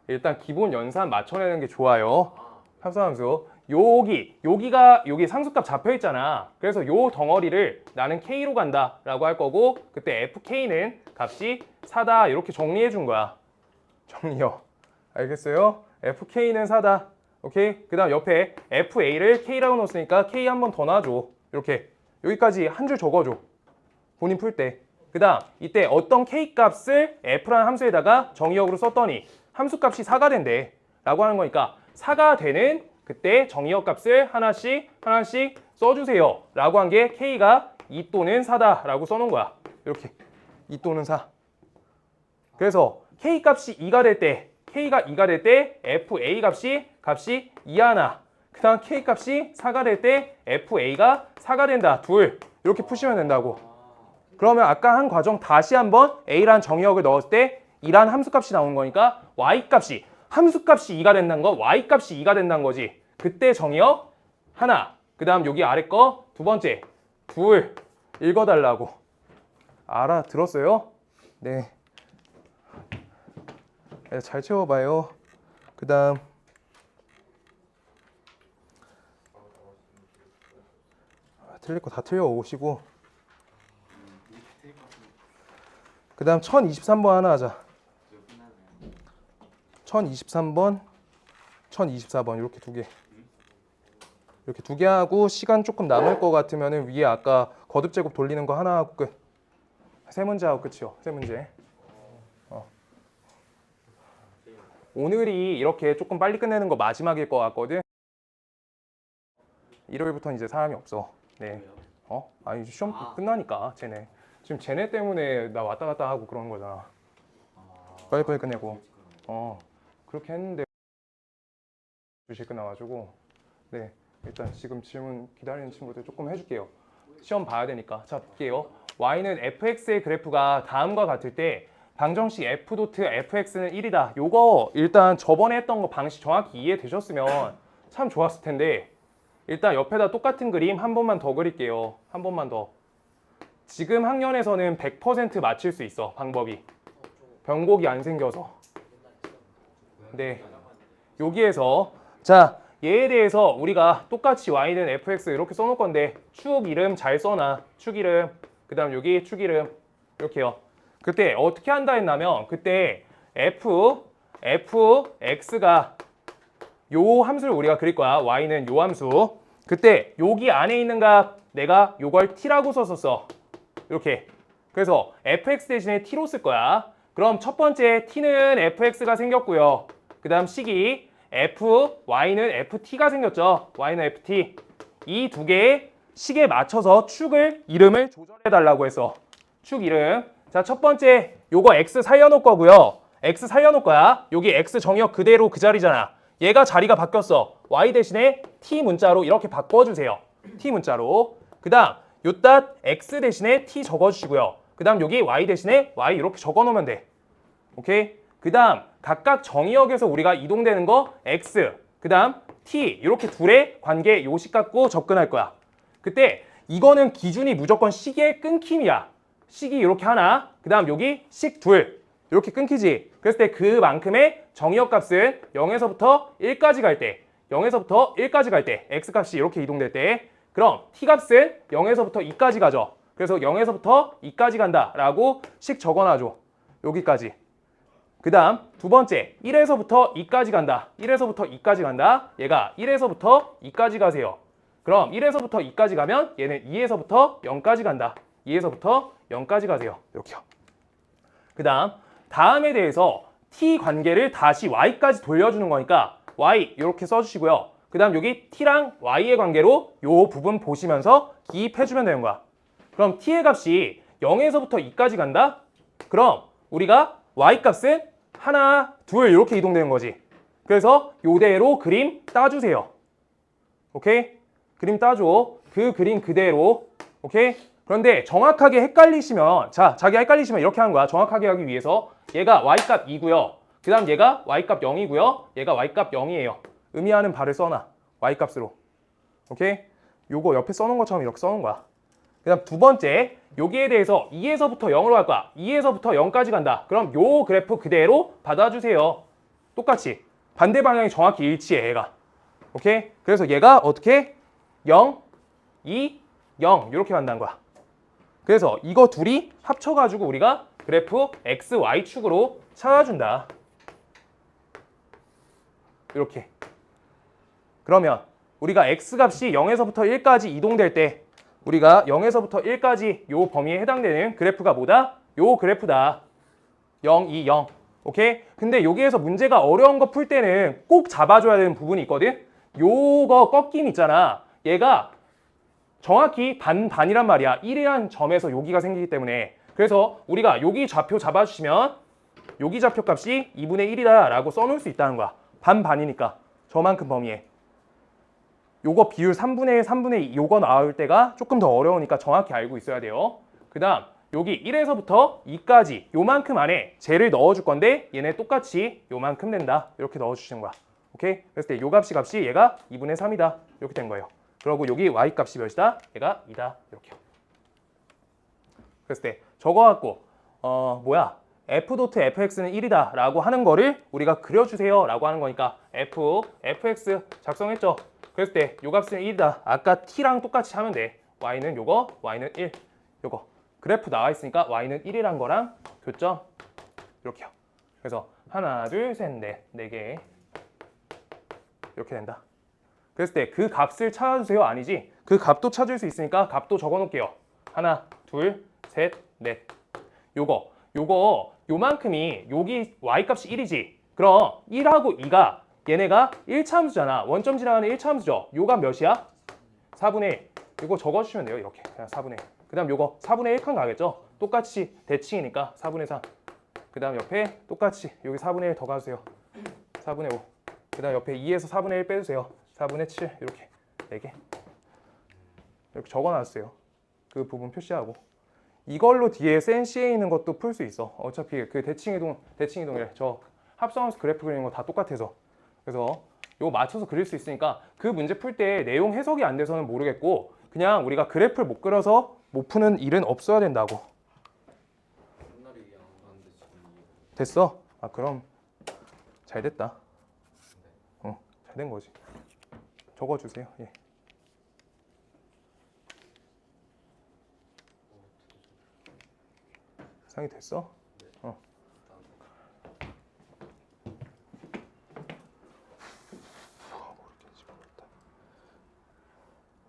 일단 기본 연산 맞춰내는 게 좋아요. 합성함수. 여기 상수값 잡혀 있잖아. 그래서 요 덩어리를 나는 k로 간다 라고 할 거고 그때 fk는 값이 4다 이렇게 정리해 준 거야. 정리요. 알겠어요? fk는 4다. 오케이? 그 다음 옆에 fa를 k라고 넣었으니까 k 한 번 더 놔줘. 이렇게 여기까지 한 줄 적어줘. 본인 풀 때. 그 다음 이때 어떤 k 값을 f라는 함수에다가 정의역으로 썼더니 함수 값이 4가 된대 라고 하는 거니까 4가 되는 그때 정의역 값을 하나씩 써주세요 라고 한 게 k가 2 또는 4다 라고 써놓은 거야. 이렇게 2 또는 4. 그래서 k 값이 2가 될 때 K가 2가 될 때 FA 값이 2 하나. 그 다음 K 값이 4가 될 때 FA가 4가 된다. 둘. 이렇게 푸시면 된다고. 그러면 아까 한 과정 다시 한번 A란 정의역을 넣었을 때 2란 함수값이 나오는 거니까 Y값이 함수값이 2가 된다는 거 Y값이 2가 된다는 거지. 그때 정의역 하나. 그 다음 여기 아래 거 두 번째 둘 읽어달라고. 알아들었어요? 네. 잘 채워봐요. 그 다음 틀릴 거 다 틀려오시고 그 다음 1023번 하나 하자. 1023번 1024번 이렇게 두 개. 이렇게 두 개 하고 시간 조금 남을 것 같으면 위에 아까 거듭 제곱 돌리는 거 하나 하고 끝. 세 문제 하고 끝이요. 세 문제. 오늘이 이렇게 조금 빨리 끝내는 거 마지막일 것 같거든. 일요일부터는 이제 사람이 없어. 네. 아니 시험 끝나니까 쟤네. 지금 쟤네 때문에 나 왔다 갔다 하고 그러는 거잖아. 빨리빨리 끝내고. 그렇게 했는데 2시에 끝나가지고. 네. 일단 지금 질문 기다리는 친구들 조금 해줄게요. 시험 봐야 되니까. 자 볼게요. Y는 fx의 그래프가 다음과 같을 때 방정식 f 도트 fx는 1이다. 요거 일단 저번에 했던 거 방식 정확히 이해되셨으면 참 좋았을 텐데 일단 옆에다 똑같은 그림 한 번만 더 그릴게요. 한 번만 더. 지금 학년에서는 100% 맞힐 수 있어. 방법이. 변곡이 안 생겨서. 네. 여기에서 자 얘에 대해서 우리가 똑같이 y는 fx 이렇게 써놓을 건데 축 이름 잘 써놔. 축 이름. 그 다음 여기 축 이름. 이렇게요. 그때 어떻게 한다 했냐면 그때 fx가 요 함수를 우리가 그릴 거야. y는 요 함수. 그때 여기 안에 있는 값 내가 요걸 t라고 썼었어. 이렇게. 그래서 fx 대신에 t로 쓸 거야. 그럼 첫 번째 t는 fx가 생겼고요. 그 다음 식이 y는 ft가 생겼죠. y는 ft. 이 두 개의 식에 맞춰서 축을 이름을 조절해 달라고 해서 축 이름. 자, 첫 번째 요거 x 살려놓을 거고요. x 살려놓을 거야. 여기 x 정의역 그대로 그 자리잖아. 얘가 자리가 바뀌었어. y 대신에 t 문자로 이렇게 바꿔주세요. t 문자로. 그 다음 요따 x 대신에 t 적어주시고요. 그 다음 여기 y 대신에 y 이렇게 적어놓으면 돼. 오케이? 그 다음 각각 정의역에서 우리가 이동되는 거 x, 그 다음 t 이렇게 둘의 관계 요식 갖고 접근할 거야. 그때 이거는 기준이 무조건 식의 끊김이야. 식이 이렇게 하나, 그 다음 여기 식 둘 이렇게 끊기지. 그랬을 때 그만큼의 정의역 값은 0에서부터 1까지 갈 때 0에서부터 1까지 갈 때 x값이 이렇게 이동될 때 그럼 t값은 0에서부터 2까지 가죠. 그래서 0에서부터 2까지 간다 라고 식 적어놔줘. 여기까지. 그 다음 두 번째 1에서부터 2까지 간다. 1에서부터 2까지 간다. 얘가 1에서부터 2까지 가세요. 그럼 1에서부터 2까지 가면 얘는 2에서부터 0까지 간다. 2에서부터 0까지 가세요. 이렇게요. 그 다음 다음에 대해서 t 관계를 다시 y까지 돌려주는 거니까 y 이렇게 써주시고요. 그 다음 여기 t랑 y의 관계로 요 부분 보시면서 기입해주면 되는 거야. 그럼 t의 값이 0에서부터 2까지 간다? 그럼 우리가 y값은 하나, 둘 이렇게 이동되는 거지. 그래서 요대로 그림 따주세요. 오케이? 그림 따줘. 그 그림 그대로. 오케이? 그런데 정확하게 헷갈리시면 자, 자기 헷갈리시면 이렇게 하는 거야. 정확하게 하기 위해서 얘가 y값 2고요. 그 다음 얘가 y값 0이고요. 얘가 y값 0이에요. 의미하는 바를 써놔. y값으로. 오케이? 요거 옆에 써놓은 것처럼 이렇게 써놓은 거야. 그 다음 두 번째 여기에 대해서 2에서부터 0으로 갈 거야. 2에서부터 0까지 간다. 그럼 요 그래프 그대로 받아주세요. 똑같이. 반대 방향이 정확히 일치해 얘가. 오케이? 그래서 얘가 어떻게? 0, 2, 0 이렇게 간다는 거야. 그래서 이거 둘이 합쳐가지고 우리가 그래프 x, y축으로 찾아준다. 이렇게. 그러면 우리가 x값이 0에서부터 1까지 이동될 때 우리가 0에서부터 1까지 요 범위에 해당되는 그래프가 뭐다? 요 그래프다. 0, 2, 0. 오케이? 근데 여기에서 문제가 어려운 거 풀 때는 꼭 잡아줘야 되는 부분이 있거든? 요거 꺾임 있잖아. 얘가 정확히 반이란 말이야. 1이란 점에서 여기가 생기기 때문에. 그래서 우리가 여기 좌표 잡아주시면 여기 좌표값이 2분의 1이다 라고 써놓을 수 있다는 거야. 반반이니까 저만큼 범위에. 요거 비율 3분의 1, 3분의 2 요거 나올 때가 조금 더 어려우니까 정확히 알고 있어야 돼요. 그 다음 여기 1에서부터 2까지 요만큼 안에 쟤를 넣어줄 건데 얘네 똑같이 요만큼 된다. 이렇게 넣어주시는 거야. 오케이? 그랬을 때 요 값이 얘가 2분의 3이다. 이렇게 된 거예요. 그리고 여기 y 값이 몇이다? 얘가 2다. 이렇게요. 그랬을 때 저거 갖고 f.fx는 1이다 라고 하는 거를 우리가 그려주세요 라고 하는 거니까 fx 작성했죠. 그랬을 때 요 값은 1이다. 아까 t랑 똑같이 하면 돼. y는 요거, y는 1. 요거. 그래프 나와 있으니까 y는 1이란 거랑 교점. 이렇게요. 그래서 하나, 둘, 셋, 넷. 4개. 이렇게 된다. 그랬을 때 그 값을 찾아주세요. 아니지. 그 값도 찾을 수 있으니까 값도 적어 놓을게요. 하나, 둘, 셋, 넷. 요거 요만큼이 여기 y 값이 1이지. 그럼 1하고 2가 얘네가 1차함수잖아. 원점 지나가는 1차함수죠. 요가 몇이야? 4분의 1. 이거 적어주시면 돼요. 이렇게 그냥 4분의 1. 그 다음 요거 4분의 1칸 가겠죠? 똑같이 대칭이니까 4분의 3. 그 다음 옆에 똑같이 여기 4분의 1 더 가주세요. 4분의 5. 그 다음 옆에 2에서 4분의 1 빼주세요. 4분의 7 이렇게 4개. 이렇게 적어놨어요. 그 부분 표시하고. 이걸로 뒤에 센 C에 있는 것도 풀 수 있어. 어차피 그 대칭이동이래. 저 합성함수 그래프 그리는 거 다 똑같아서. 그래서 이거 맞춰서 그릴 수 있으니까 그 문제 풀 때 내용 해석이 안 돼서는 모르겠고 그냥 우리가 그래프를 못 그려서 못 푸는 일은 없어야 된다고. 옛날에 이해 안 가는데 지금 이해. 됐어? 아 그럼 잘 됐다. 잘 된 거지. 적어주세요. 예. 상이 됐어?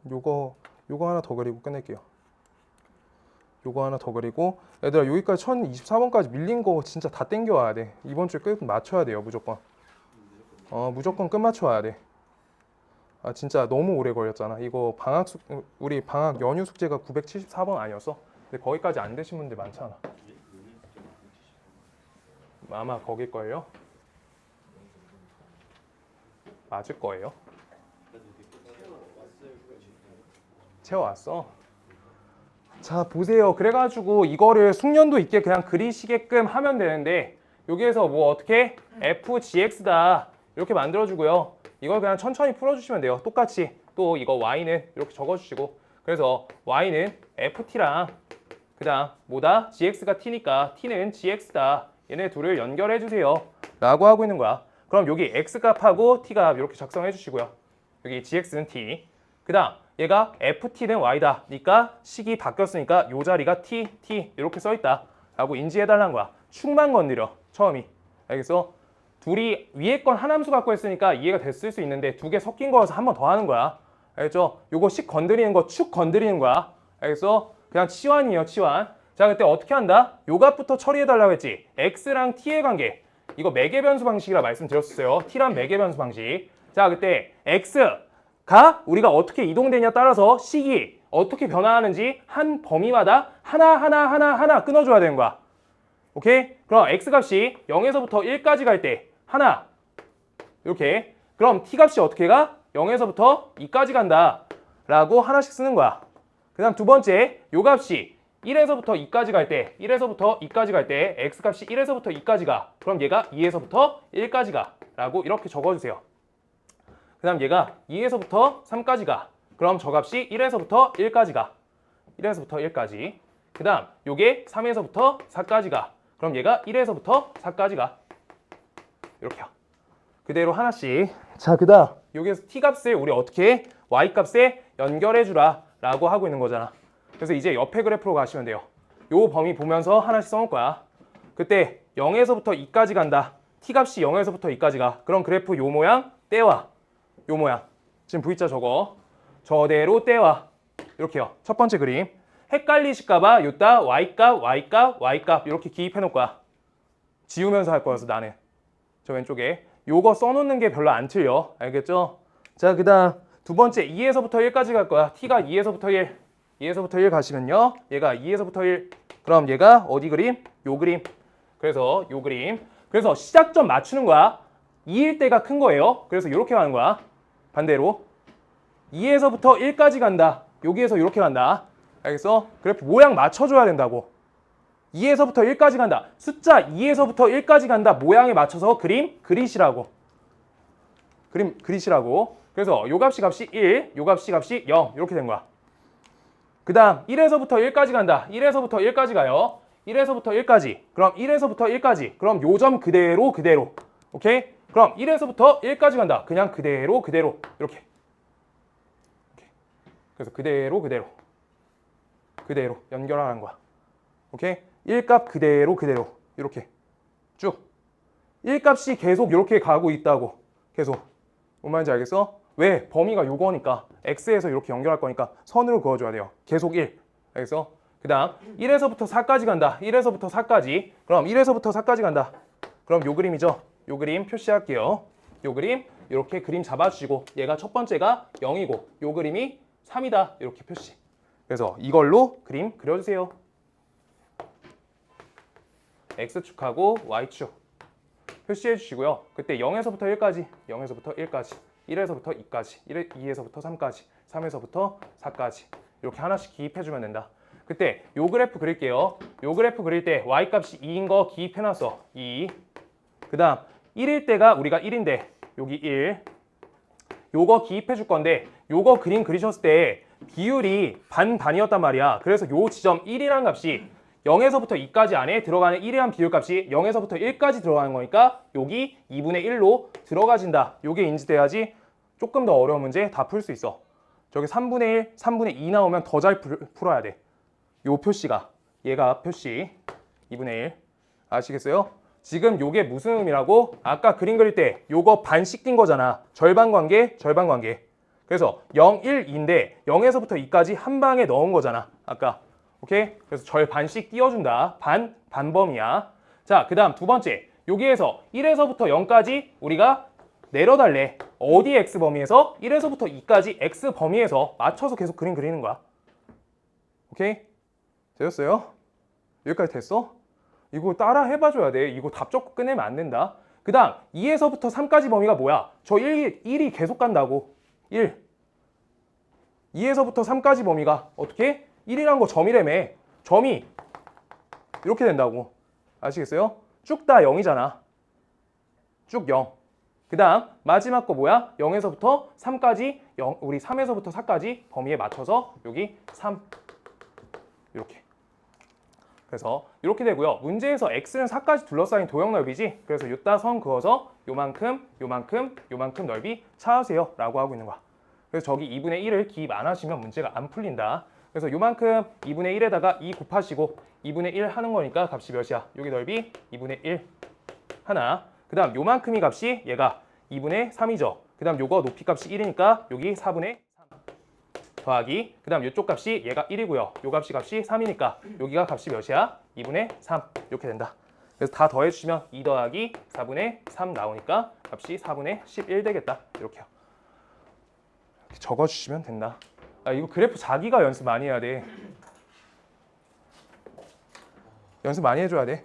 요거 하나 더 그리고 끝낼게요. 요거 하나 더 그리고 얘들아 여기까지 1024번까지 밀린 거 진짜 다 땡겨와야 돼. 이번 주에 끝 맞춰야 돼요. 무조건. 무조건 끝 맞춰야 돼. 아 진짜 너무 오래 걸렸잖아. 이거 우리 방학 연휴 숙제가 974번 아니었어? 근데 거기까지 안 되신 분들 많잖아. 아마 거길걸요? 맞을 거예요. 채워왔어. 자 보세요. 그래가지고 이거를 숙련도 있게 그냥 그리시게끔 하면 되는데 여기에서 뭐 어떻게 fgx다 이렇게 만들어주고요. 이걸 그냥 천천히 풀어주시면 돼요. 똑같이 또 이거 y는 이렇게 적어주시고 그래서 y는 ft랑 그 다음 뭐다? gx가 t니까 t는 gx다. 얘네 둘을 연결해 주세요 라고 하고 있는 거야. 그럼 여기 x값하고 t값 이렇게 작성해 주시고요. 여기 gx는 t 그 다음 얘가 ft는 y다 니까 식이 바뀌었으니까 요 자리가 t 이렇게 써있다 라고 인지해 달라는 거야. 축만 건드려 처음이. 알겠어? 둘이 위에 건 한 함수 갖고 했으니까 이해가 됐을 수 있는데 두 개 섞인 거여서 한 번 더 하는 거야. 알겠죠? 요거 식 건드리는 거 축 건드리는 거야. 알겠어? 그냥 치환이에요 치환. 자 그때 어떻게 한다? 요 값부터 처리해 달라고 했지. x랑 t의 관계 이거 매개 변수 방식이라 말씀드렸어요. t란 매개 변수 방식. 자 그때 x가 우리가 어떻게 이동되냐 따라서 식이 어떻게 변화하는지 한 범위마다 하나 끊어줘야 되는 거야. 오케이? 그럼 x값이 0에서부터 1까지 갈 때 하나 이렇게. 그럼 t값이 어떻게 가? 0에서부터 2까지 간다 라고 하나씩 쓰는 거야. 그 다음 두 번째 요 값이 1에서부터 2까지 갈 때 x값이 1에서부터 2까지 가. 그럼 얘가 2에서부터 1까지 가 라고 이렇게 적어주세요. 그 다음 얘가 2에서부터 3까지 가. 그럼 저 값이 1에서부터 1까지 가. 1에서부터 1까지. 그 다음 요게 3에서부터 4까지 가. 그럼 얘가 1에서부터 4까지 가. 이렇게요. 그대로 하나씩. 자 그 다음 여기에서 t값을 우리 어떻게 y값에 연결해 주라 라고 하고 있는 거잖아. 그래서 이제 옆에 그래프로 가시면 돼요. 요 범위 보면서 하나씩 써놓을 거야. 그때 0에서부터 2까지 간다. t값이 0에서부터 2까지 가. 그럼 그래프 요 모양 떼와. 요 모양. 지금 V자 저거. 저대로 떼와. 이렇게요. 첫 번째 그림. 헷갈리실까봐 요따 y값 이렇게 기입해 놓을 거야. 지우면서 할 거여서 나는. 저 왼쪽에. 요거 써놓는 게 별로 안 틀려. 알겠죠? 자, 그 다음 두 번째 2에서부터 1까지 갈 거야. t가 2에서부터 1 가시면요. 얘가 2에서부터 1. 그럼 얘가 어디 그림? 요 그림. 그래서 요 그림. 그래서 시작점 맞추는 거야. 2일 때가 큰 거예요. 그래서 이렇게 가는 거야. 반대로 2에서부터 1까지 간다. 여기에서 이렇게 간다. 알겠어? 그래프 모양 맞춰줘야 된다고. 2에서부터 1까지 간다. 숫자 2에서부터 1까지 간다. 모양에 맞춰서 그리시라고. 그리시라고. 그래서 요 값이 1, 요 값이 0 이렇게 된 거야. 그 다음 1에서부터 1까지 간다. 1에서부터 1까지 가요. 1에서부터 1까지. 그럼 1에서부터 1까지. 그럼 요 점 그대로. 오케이? 그럼 1에서부터 1까지 간다. 그냥 그대로. 이렇게. 그래서 그대로 연결하는 거야. 오케이? 1값 그대로 이렇게 쭉 1값이 계속 이렇게 가고 있다고. 계속. 뭔 말인지 알겠어? 왜? 범위가 요거니까 x에서 이렇게 연결할 거니까 선으로 그어줘야 돼요. 계속 1. 알겠어? 그 다음 1에서부터 4까지 간다. 1에서부터 4까지. 그럼 1에서부터 4까지 간다. 그럼 요 그림이죠. 요 그림 표시할게요. 요 그림 이렇게 그림 잡아주시고 얘가 첫 번째가 0이고 요 그림이 3이다. 이렇게 표시. 그래서 이걸로 그림 그려주세요. X축하고 Y축 표시해 주시고요. 그때 0에서부터 1까지, 0에서부터 1까지, 1에서부터 2까지, 2에서부터 3까지, 3에서부터 4까지 이렇게 하나씩 기입해주면 된다. 그때 요 그래프 그릴게요. 요 그래프 그릴 때 Y값이 2인 거 기입해놨어. 2. 그 다음 1일 때가 우리가 1인데 여기 1. 요거 기입해 줄 건데 요거 그림 그리셨을 때 비율이 반반이었단 말이야. 그래서 요 지점 1이라는 값이 0에서부터 2까지 안에 들어가는 1이란 비율 값이 0에서부터 1까지 들어가는 거니까 여기 2분의 1로 들어가진다. 요게 인지돼야지 조금 더 어려운 문제 다 풀 수 있어. 저기 3분의 1, 3분의 2 나오면 더 잘 풀어야 돼. 요 표시가 얘가 표시 2분의 1 아시겠어요? 지금 요게 무슨 의미라고? 아까 그림 그릴 때 요거 반씩 띈 거잖아. 절반 관계. 그래서 0, 1, 2인데 0에서부터 2까지 한 방에 넣은 거잖아. 아까. 오케이? 그래서 절 반씩 띄워준다. 반범위야. 자, 그 다음 두 번째. 여기에서 1에서부터 0까지 우리가 내려달래. 어디 X범위에서? 1에서부터 2까지 X범위에서 맞춰서 계속 그림 그리는 거야. 오케이? 되셨어요? 여기까지 됐어? 이거 따라 해봐줘야 돼. 이거 답 적고 끝내면 안 된다. 그 다음 2에서부터 3까지 범위가 뭐야? 저 1이 계속 간다고. 1. 2에서부터 3까지 범위가 어떻게? 1이란 거 점이라며. 점이 이렇게 된다고. 아시겠어요? 쭉 다 0이잖아. 쭉 0. 그 다음 마지막 거 뭐야? 0에서부터 3까지 우리 3에서부터 4까지 범위에 맞춰서 여기 3 이렇게. 그래서 이렇게 되고요. 문제에서 x는 4까지 둘러싸인 도형 넓이지. 그래서 요따 선 그어서 요만큼 넓이 찾으세요 라고 하고 있는 거야. 그래서 저기 2분의 1을 기입 안 하시면 문제가 안 풀린다. 그래서 요만큼 2분의 1에다가 2 곱하시고 2분의 1 하는 거니까 값이 몇이야? 여기 넓이 2분의 1 하나. 그 다음 요만큼이 값이 얘가 2분의 3이죠. 그 다음 요거 높이 값이 1이니까 여기 4분의 3 더하기. 그 다음 요쪽 값이 얘가 1이고요. 요 값이 3이니까 여기가 값이 몇이야? 2분의 3 이렇게 된다. 그래서 다 더해주시면 2 더하기 4분의 3 나오니까 값이 4분의 11 되겠다. 이렇게요. 이렇게 적어주시면 된다. 아, 이거 그래프 자기가 연습 많이 해야 돼. 연습 많이 해줘야 돼.